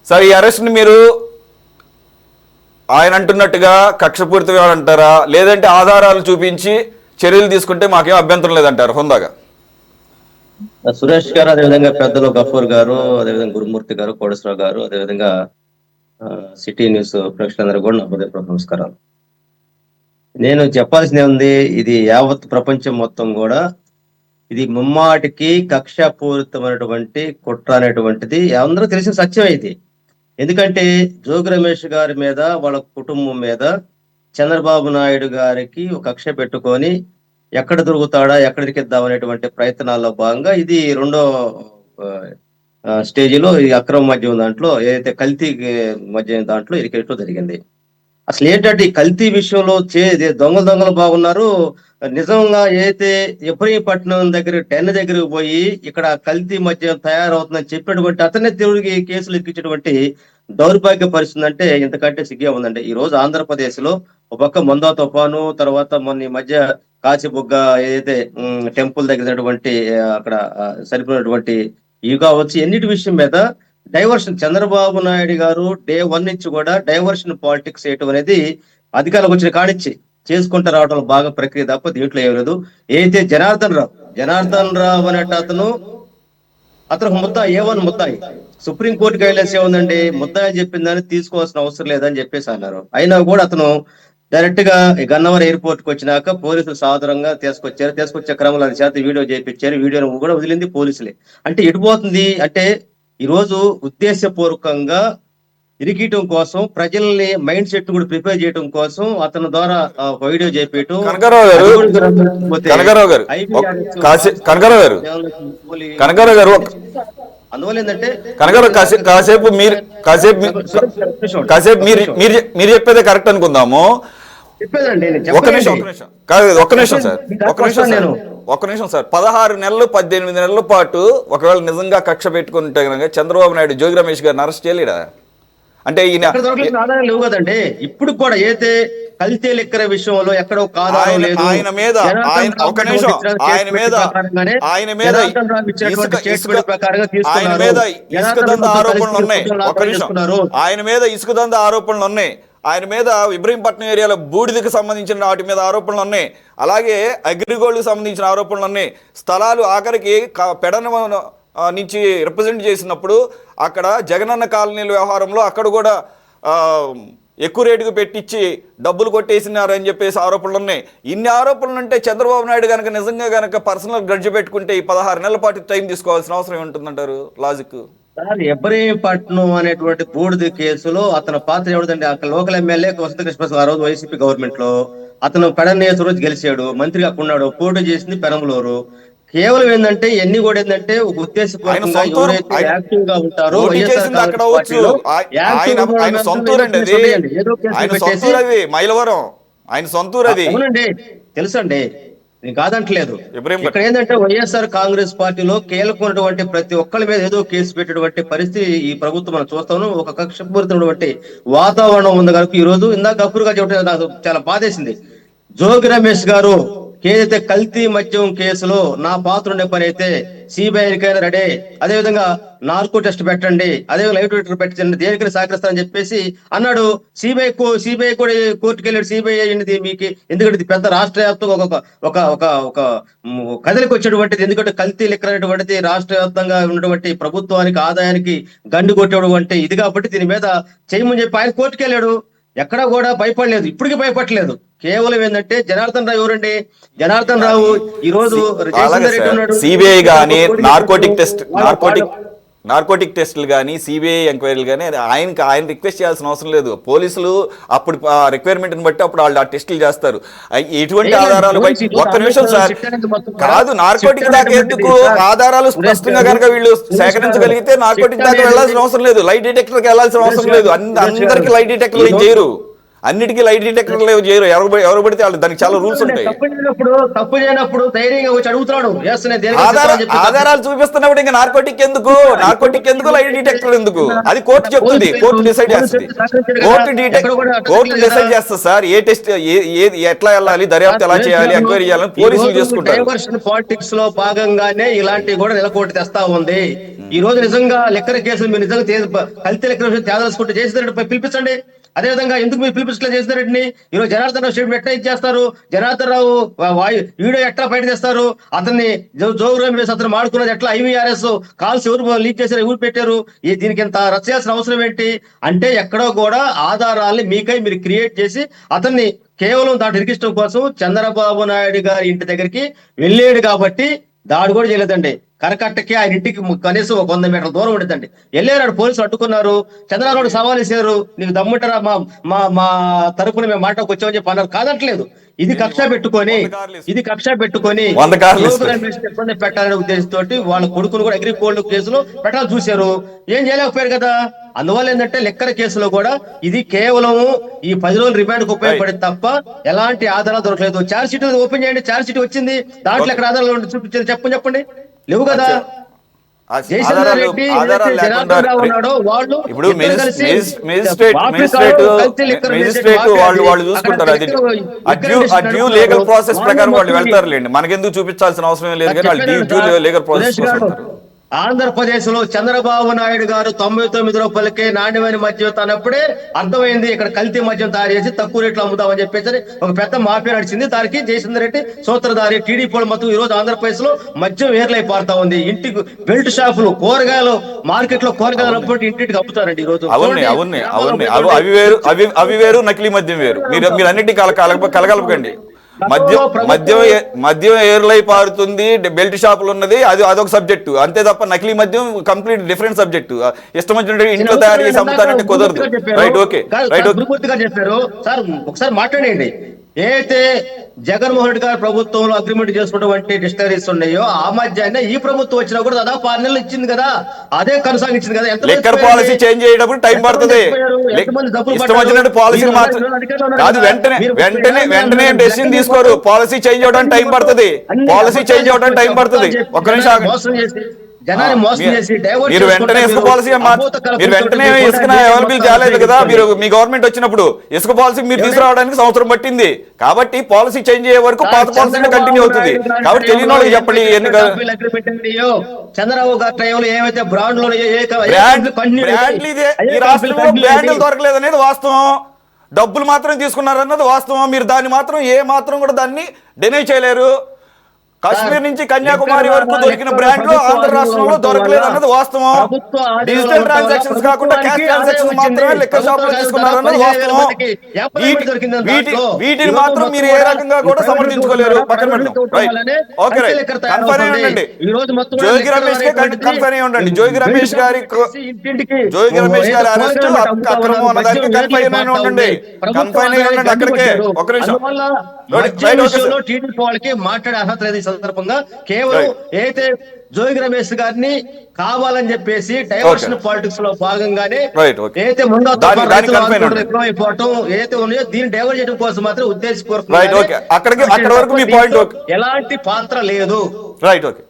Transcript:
Sir ఈ అరెస్ట్ని మీరు ఆయన అంటున్నట్టుగా కక్షపూరితంగా అంటారా, లేదంటే ఆధారాలు చూపించి చర్యలు తీసుకుంటే మాకేం అభ్యంతరం లేదంటారు హుందాగా? సురేష్ గారు, అదేవిధంగా పెద్దలు గఫూర్ గారు, అదేవిధంగా గురుమూర్తి గారు, కోటేశ్వరరావు గారు, అదేవిధంగా సిటీ న్యూస్ ప్రేక్షకులందరూ కూడా నా హృదయపూర్వక నమస్కారాలు. నేను చెప్పాల్సింది ఉంది, ఇది యావత్ ప్రపంచం మొత్తం కూడా ఇది ముమ్మాటికి కక్షపూరితమైనటువంటి కుట్ర అనేటువంటిది అందరూ తెలిసిన సత్యం ఇది. ఎందుకంటే జోగి రమేష్ గారి మీద, వాళ్ళ కుటుంబం మీద చంద్రబాబు నాయుడు గారికి ఒక కక్ష పెట్టుకొని ఎక్కడ దొరుకుతాడా, ఎక్కడ ఇరికిద్దాం అనేటువంటి ప్రయత్నాల్లో భాగంగా ఇది రెండో స్టేజిలో ఈ అక్రమ మద్యం దాంట్లో ఏదైతే కల్తీ మద్యం దాంట్లో ఇరికేయటం జరిగింది. అసలు ఏంటంటే ఈ కల్తీ విషయంలో దొంగలు బాగున్నారు. నిజంగా ఏదైతే ఇబ్రహీంపట్నం దగ్గర 10 దగ్గరకు పోయి ఇక్కడ కల్తీ మద్యం తయారవుతుందని చెప్పినటువంటి అతనే తిరిగి కేసులు ఎక్కించినటువంటి దౌర్భాగ్య పరిస్థితి అంటే ఇంతకంటే సిగ్గే ఉందండి. ఈ రోజు ఆంధ్రప్రదేశ్ లో ఒక పక్క మందా తుఫాను, తర్వాత మొన్న ఈ మధ్య కాచిబుగ్గ ఏదైతే టెంపుల్ దగ్గరటువంటి అక్కడ సరిపోయినటువంటి ఇవి కావచ్చు, ఎన్నిటి విషయం మీద డైవర్షన్ చంద్రబాబు నాయుడు గారు డే 1 నుంచి కూడా డైవర్షన్ పాలిటిక్స్ చేయటం అనేది అధికారులకు వచ్చిన కానిచ్చి చేసుకుంటూ రావడం బాగా ప్రక్రియ తప్ప దీంట్లో ఏం లేదు. ఏదైతే జనార్దన్ రావు అనేట అతను A1 ముద్దాయి సుప్రీంకోర్టుకి వెళ్ళేసి ఏముందండి, ముద్దాయి చెప్పిందని తీసుకోవాల్సిన అవసరం లేదని చెప్పేసి అన్నారు. అయినా కూడా అతను డైరెక్ట్ గా గన్నవరం ఎయిర్పోర్ట్ కి వచ్చినాక పోలీసులు సాధారణంగా తీసుకొచ్చే క్రమంలో అది చేత వీడియో చేయించారు. వీడియోను కూడా వదిలింది పోలీసులే. అంటే ఎటుపోతుంది అంటే ఈ రోజు ఉద్దేశపూర్వకంగా ఇరికియటం కోసం, ప్రజల్ని మైండ్ సెట్ కూడా ప్రిపేర్ చేయడం కోసం అతని ద్వారా వీడియో చేపించడం. అందువల్ల ఏంటంటే కాసేపు మీరు చెప్పేదే కరెక్ట్ అనుకుందాము. ఒక్క నిమిషం సార్. 16 నెలలు 18 నెలల పాటు ఒకవేళ నిజంగా కక్ష పెట్టుకుంటే కనుక చంద్రబాబు నాయుడు జోగి రమేష్ గారిని అరెస్ట్ చేయలేడా? అంటే ఈయన ఆధారం లేవు కదండి. ఇప్పుడు కూడా ఏదైతే కల్తీ లెక్కర విషయంలో ఎక్కడో ఆధారం లేదు. ఆయన మీద ఇసుక దందా ఆరోపణలు ఉన్నాయి. ఆయన మీద ఇబ్రహీంపట్నం ఏరియాలో బూడిదకు సంబంధించిన వాటి మీద ఆరోపణలు ఉన్నాయి. అలాగే అగ్రిగోల్డ్కి సంబంధించిన ఆరోపణలు ఉన్నాయి. స్థలాలు ఆఖరికి పెడన నుంచి రిప్రజెంట్ చేసినప్పుడు అక్కడ జగనన్న కాలనీల వ్యవహారంలో అక్కడ కూడా ఎక్కువ రేటుకు పెట్టించి డబ్బులు కొట్టేసినారని చెప్పేసి ఆరోపణలు ఉన్నాయి. ఇన్ని ఆరోపణలు ఉంటే చంద్రబాబు నాయుడు కనుక నిజంగా కనుక పర్సనల్ గ్రడ్జ్ పెట్టుకుంటే ఈ 16 నెలల పాటు టైం తీసుకోవాల్సిన అవసరం ఏముంటుందంటారు? లాజిక్ ఇబ్రహీంపట్నం అనేటువంటి బూడిద కేసులో అతని పాత్ర ఎవరిదండి? అక్కడ లోకల్ ఎమ్మెల్యే వసంత కృష్ణ ఆ రోజు వైసీపీ గవర్నమెంట్ లో అతను పెడన రోజు గెలిచాడు, మంత్రిగా ఉన్నాడు, పోటీ చేసింది పెరంబలూరు. కేవలం ఏంటంటే ఎన్ని కూడా ఏంటంటే ఒక ఉద్దేశపూర్వకంగా ఎవరైతే యాక్టివ్ గా ఉంటారో అవునండి, తెలుసండి, నేను కాదంటలేదు. ఇక్కడ ఏంటంటే వైఎస్ఆర్ కాంగ్రెస్ పార్టీలో కీలకమైనటువంటి ప్రతి ఒక్కరి మీద ఏదో కేసు పెట్టేటువంటి పరిస్థితి ఈ ప్రభుత్వం మనం చూస్తాను. ఒక కక్షపూరితమైనటువంటి వాతావరణం ఉంది కనుక ఈ రోజు ఇందాక గఫూర్ గారు చెప్పడం నాకు చాలా బాధేసింది. జోగి రమేష్ గారు ఏదైతే కల్తీ మద్యం కేసులో నా పాత్ర ఉండే పని అయితే సిబిఐకైనా రెడీ, అదేవిధంగా నార్కో టెస్ట్ పెట్టండి, అదే లైవ్ డిటెక్టర్ పెట్టండి, దేనికైనా సహకరిస్తానని చెప్పేసి అన్నాడు. సిబిఐ కూడా కోర్టుకు వెళ్ళాడు. సిబిఐ అయింది మీకు ఎందుకంటే ఇది పెద్ద రాష్ట్ర వ్యాప్తంగా ఒక కదలికి వచ్చేటువంటిది. ఎందుకంటే కల్తీ లెక్క అనేటువంటిది రాష్ట్ర వ్యాప్తంగా ఉన్నటువంటి ప్రభుత్వానికి ఆదాయానికి గండి కొట్టేటువంటి ఇది కాబట్టి దీని మీద చేయమని చెప్పి ఆయన కోర్టుకు వెళ్ళాడు. ఎక్కడా కూడా భయపడలేదు, ఇప్పటికీ భయపడలేదు. కేవలం ఏంటంటే జనార్దన్ రావు ఎవరండి? జనార్దన్ రావు ఈ రోజు సిబిఐ గానీ నార్కోటిక్ టెస్టులు కానీ సిబిఐ ఎంక్వైరీలు కానీ ఆయన రిక్వెస్ట్ చేయాల్సిన అవసరం లేదు. పోలీసులు అప్పుడు రిక్వైర్మెంట్ని బట్టి అప్పుడు వాళ్ళు ఆ టెస్టులు చేస్తారు. ఎటువంటి ఆధారాలు ఒక్క నిమిషం సార్ కాదు, నార్కోటిక్ దాకా ఎందుకు ఆధారాలు స్పష్టంగా కనుక వీళ్ళు సేకరించగలిగితే నార్కోటిక్ దాకా వెళ్లాల్సిన అవసరం లేదు, లైట్ డిటెక్టర్కి వెళ్లాల్సిన అవసరం లేదు. అందరికీ లైట్ డిటెక్టర్లు ఏం చేయరు, అన్నిటికీ లైట్ డిటెక్టర్లు చేయరు. ఎవరు పడితే వాళ్ళు దానికి చాలా రూల్స్ ఉంటాయి. తప్పు చేయనప్పుడు ధైర్యంగా వచ్చి అడుగుతున్నాడు. ఆధారాలు చూపిస్తున్నప్పుడు ఇంకా నార్కోటిక్ ఎందుకు లైట్ డిటెక్టర్ ఎందుకు? అది కోర్టు చెప్తుంది, కోర్టు డిసైడ్ చేస్తుంది. కోర్టు డిసైడ్ చేస్తుంది సార్ ఏ టెస్ట్ ఎట్లా వెళ్ళాలి, దర్యాప్తు ఎలా చేయాలి, ఎంక్వైరీ చేయాలని పోలీసులు చేసుకుంటారు. పాలిటిక్స్ లో భాగంగానే ఇలాంటివి కూడా నెలకోటి తెస్తా ఉంది. ఈ రోజు నిజంగా లెక్కర కేసులు మీరు నిజంగా కల్తీ లెక్కర తేదలుచుకుంటే చేసినట్టు పిలిపించండి. అదేవిధంగా ఎందుకు మీరు పిలిపించలే చేసినారండి? ఈ రోజు జనార్దన్ రావు స్టేట్మెంట్ ఎట్లా ఇచ్చేస్తారు? జనార్దన్ రావు వీడియో ఎట్లా బయట తెస్తారు? అతన్ని జోగు రమేష్ అతను మాడుకున్నది ఎట్లా? IVRS కాల్స్ ఎవరు లీక్ చేశారు, ఎవరు పెట్టారు? దీనికి ఇంత రచ్చ చేయాల్సిన అవసరం ఏంటి? అంటే ఎక్కడో కూడా ఆధారాల్ని మీకై మీరు క్రియేట్ చేసి అతన్ని కేవలం దాటి ఇరికించడం కోసం చంద్రబాబు నాయుడు గారి ఇంటి దగ్గరికి వెళ్ళాడు కాబట్టి దాడి కూడా చేయలేదండి. కరకట్టకి ఆయన ఇంటికి కనీసం 100 మీటర్ల దూరం ఉండేదండి. వెళ్ళారు, పోలీసులు అడ్డుకున్నారు. చంద్రబాబు సవాల్ చేశారు, నీకు దమ్ముంటారా మా తరపున మేము మాటకు వచ్చామని చెప్పి అన్నారు. కాదట్లేదు. ఇది కక్ష పెట్టుకొని ఇబ్బంది పెట్టాలనే ఉద్దేశంతో వాళ్ళ కొడుకును కూడా అగ్రిగోల్డ్ కేసులో పెట్టాలని చూశారు. ఏం చేయలేకపోయారు కదా. అందువల్ల ఏంటంటే లెక్కర కేసులో కూడా ఇది కేవలం ఈ 10 రోజులు రిమాండ్ కు ఉపయోగపడింది తప్ప ఎలాంటి ఆధారాలు దొరకలేదు. ఛార్జ్ షీట్ ఓపెన్ చేయండి, ఛార్జ్ షీట్ వచ్చింది, దాంట్లో ఎక్కడ ఆధారాలు చూపించారు చెప్పండి. లేవు కదా. ఇప్పుడు మేజిస్ట్రేట్ వాళ్ళు చూసుకుంటారు. అది డ్యూ లీగల్ ప్రాసెస్ ప్రకారం వాళ్ళు వెళ్తారులేండి. మనకెందుకు చూపించాల్సిన అవసరం లేదు కానీ వాళ్ళు డ్యూ లీగల్ ప్రాసెస్ ఆంధ్రప్రదేశ్ లో చంద్రబాబు నాయుడు గారు 99 రూపాయలకే నాణ్యమైన మద్యం తనప్పుడే అర్థమైంది ఇక్కడ కల్తీ మద్యం తయారు చేసి తక్కువ రేట్లు అమ్ముతామని చెప్పేసి ఒక పెద్ద మాఫియా నడిచింది. దానికి జయచంద్ర రెడ్డి సూత్రధారి. టీడీపీ మొత్తం ఈ రోజు ఆంధ్రప్రదేశ్ లో మద్యం వేర్లై పారుతా ఉంది. ఇంటికి బెల్ట్ షాపులు, కూరగాయలు మార్కెట్ లో కూరగాయలు అప్పుడు ఇంటికి అమ్ముతారండి ఈ రోజు. అవి వేరు, నకిలీ మద్యం వేరు. మీరు అన్నిటికీ కలగలపకండి. మద్యం ఏర్లై పారుతుంది, బెల్ట్ షాపులు ఉన్నది, అదొక సబ్జెక్టు అంతే తప్ప నకిలీ మద్యం కంప్లీట్ డిఫరెంట్ సబ్జెక్టు. ఇష్టం వచ్చినట్టు ఇంట్లో తయారు చేసి అమ్ముతారంటే కుదరదు. Right, okay. చెప్పారు సార్, ఒకసారి మాట్లాడండి. ఏదైతే జగన్మోహన్ రెడ్డి గారి ప్రభుత్వంలో అగ్రిమెంట్ చేసుకున్నటువంటి డిస్టరీస్ ఉన్నాయో ఆ మధ్యాహ్నం ఈ ప్రభుత్వం వచ్చినా కూడా దాదాపు 6 నెలలు ఇచ్చింది కదా, అదే కొనసాగించింది కదా. లిక్కర్ పాలసీ చేంజ్ చేయడం టైం పడుతుంది. ఇష్టం వచ్చినట్టు పాలసీ కాదు, వెంటనే డెసిషన్ తీసుకోరు. పాలసీ చేంజ్ అవడానికి టైం పడుతుంది. ఒక్క నిమిషం. జనాన్ని మోసం చేసి మీరు వెంటనే ఇసుక పాలసీ మీరు వెంటనే ఇసుక అవైలబుల్ చేయలేదు కదా. మీరు మీ గవర్నమెంట్ వచ్చినప్పుడు ఇసుక పాలసీ మీరు తీసుకురావడానికి సంవత్సరం పట్టింది. కాబట్టి పాలసీ చేంజ్ అయ్యే వరకు పాత పాలసీ కంటిన్యూ అవుతుంది. కాబట్టి తెలియని వాళ్ళకి చెప్పండి. చంద్రబాబు గారి టైంలో ఏవైతే బ్రాండ్లు ఈ రాష్ట్రంలో బ్రాండ్లు దొరకలేదు అనేది వాస్తవం. డబ్బులు మాత్రం తీసుకున్నారన్నది వాస్తవం. మీరు దాన్ని మాత్రం ఏ మాత్రం కూడా దాన్ని డినై చేయలేరు. కాశ్మీర్ నుంచి కన్యాకుమారి వరకు దొరికిన బ్రాండ్లు ఆంధ్ర రాష్ట్రంలో దొరకలేదు అన్నది వాస్తవం. డిజిటల్ ట్రాన్సాక్షన్స్ కాకుండా క్యాష్ ట్రాన్సాక్షన్స్ మాత్రమే లెక్క షాపులో తీసుకున్నారు అన్నది వాస్తవం. వీటిని మాత్రం మీరు ఏ రకంగా కూడా సమర్థించుకోలేరు. పక్కన ఉండండి. జోగి రమేష్ కన్ఫైన్ అయి ఉండండి. జోగి రమేష్ గారి అరెస్ట్ అక్రమం అన్నదానికి కన్ఫైన్ అయి ఉండండి. అక్కడికే. ఒక నిమిషం. టీడీపీ వాళ్ళకి మాట్లాడే అర్హత లేదు. ఈ సందర్భంగా కేవలం ఏదైతే జోగి రమేష్ గారిని కావాలని చెప్పేసి డైవర్షన్ పాలిటిక్స్ లో భాగంగానే ఏదైతే ముందు ఎక్కువైపోవటం ఏదైతే ఉన్నాయో దీన్ని డైవర్ట్ చేయడం కోసం మాత్రం ఉద్దేశపూర్వకంగా ఎలాంటి పాత్ర లేదు. Right, okay.